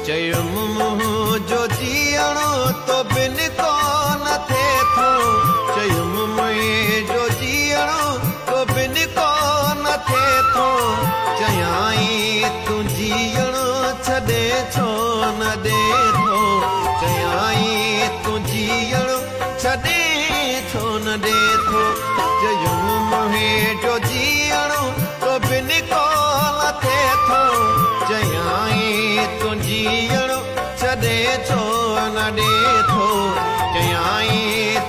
चयुमि मुंहिंजो जीअणो तो बिन को न थिए थो चयुमि मुंहिंजो जीअणो तो बिन को न थिए थो चयाई तूं जीअणो छॾे छो न ॾे थो चयाई तूं जीअणो छॾे छो न ॾे थो चयुमि मुंहिंजो जीअणो तो बिन को न थिए थो चयाई तूं जीअणो छॾे छो न ॾे थो चयाई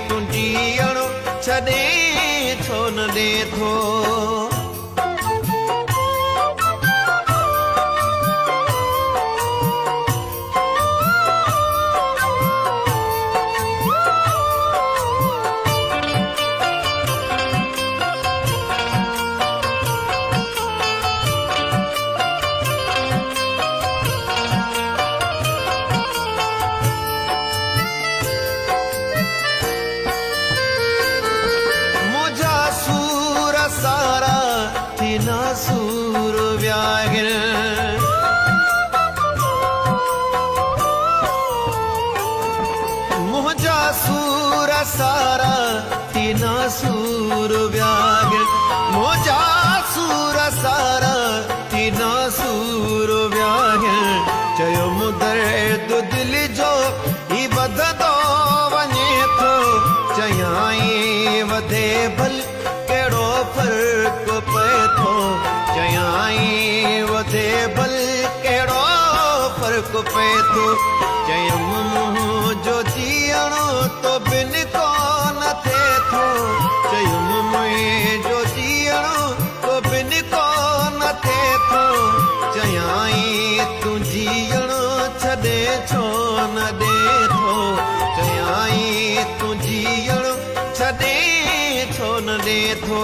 तूं जीअणो छॾे छो न ॾे थो सारा थी नासूर व्याहिर मुंहिंजा सूर सारा थी नासूर व्याहिर मुंहिंजा सूर सारा थी नासूर व्याहिर चयुमि दर्द दिल जो ही वधंदो वञे थो चयाई वधे भल कहिड़ो फर्क़ पए थो चयाई वधे भल कहिड़ो फर्क़ पए थो चयुमि मुंहिंजो जीअणो तो बिन को न थिए थो चयुमि मुंहिंजो जीअणो तो बिन को न थिए थो चयाई तूं जीअणो छॾे छो न ॾे थो चयाई तूं जीअणो छॾे छो न ॾे थो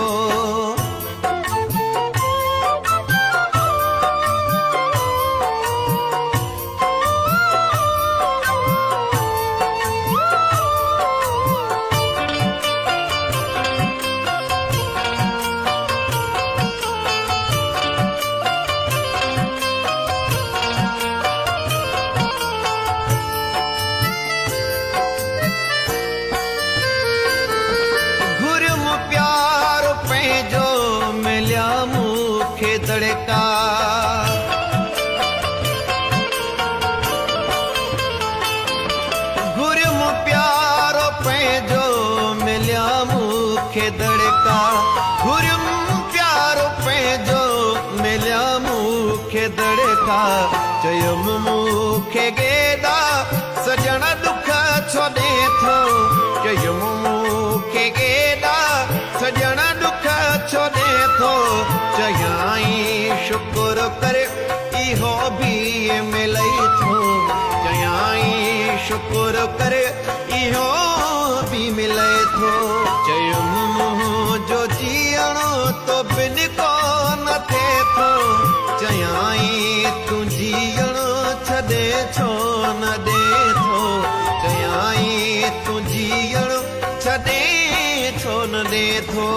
मूंखे धड़का घुरियुम प्यारो पंहिंजो मिलिया मूंखे धड़का घुरियुम प्यारो पंहिंजो मिलिया मूंखे धड़का चयुमि मूंखे गेॾा सॼण दुख छो ॾे थो चयुमि मूंखे गेॾा सॼण दुख छो ॾे थो चयाई शुक्र कर इहो बि मिलई थो चयाई शुक्र कर इहो बि मिले थो चयुमि मुंहिंजो जीअणो तो बिन को न थिए थो चयाई तूं जीअणो छॾे छो न ॾे थो चयाई तूं जीअणो छॾे छो न ॾे थो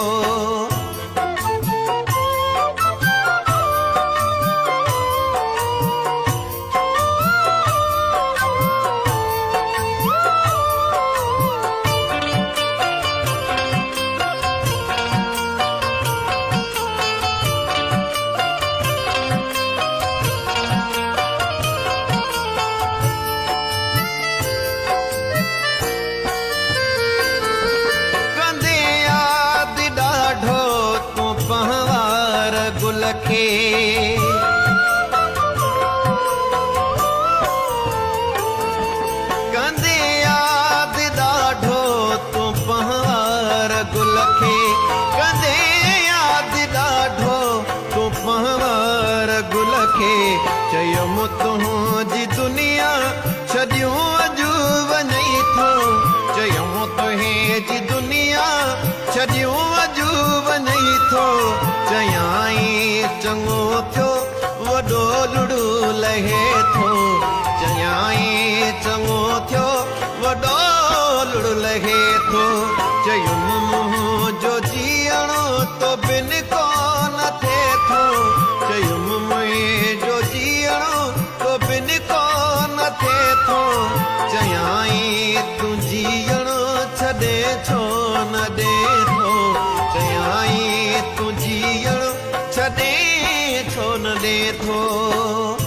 गुल खे कंदे यादि ॾाढो तूं पहाड़ गुल खे कंदे यादि ॾाढो तूं पहाड़ गुल खे चयुमि तुंहिंजी दुनिया छॾियूं अॼु वञई थो चयुमि तुंहिंजी दुनिया छॾियूं अॼु वञई थो चयाई चङो थियो वॾो लुड़ू लहे थो चयाई चङो थियो वॾो लुड़ू लहे थो चयुमि मुंहिंजो जीअणो तो बिन को न थिए थो चयुमि मुंहिंजो जीअणो तो बिन को थे थो चयाई तूं जीअण छॾे छो न ॾे थो चयाई तूं जीअण छॾे छो न ॾे थो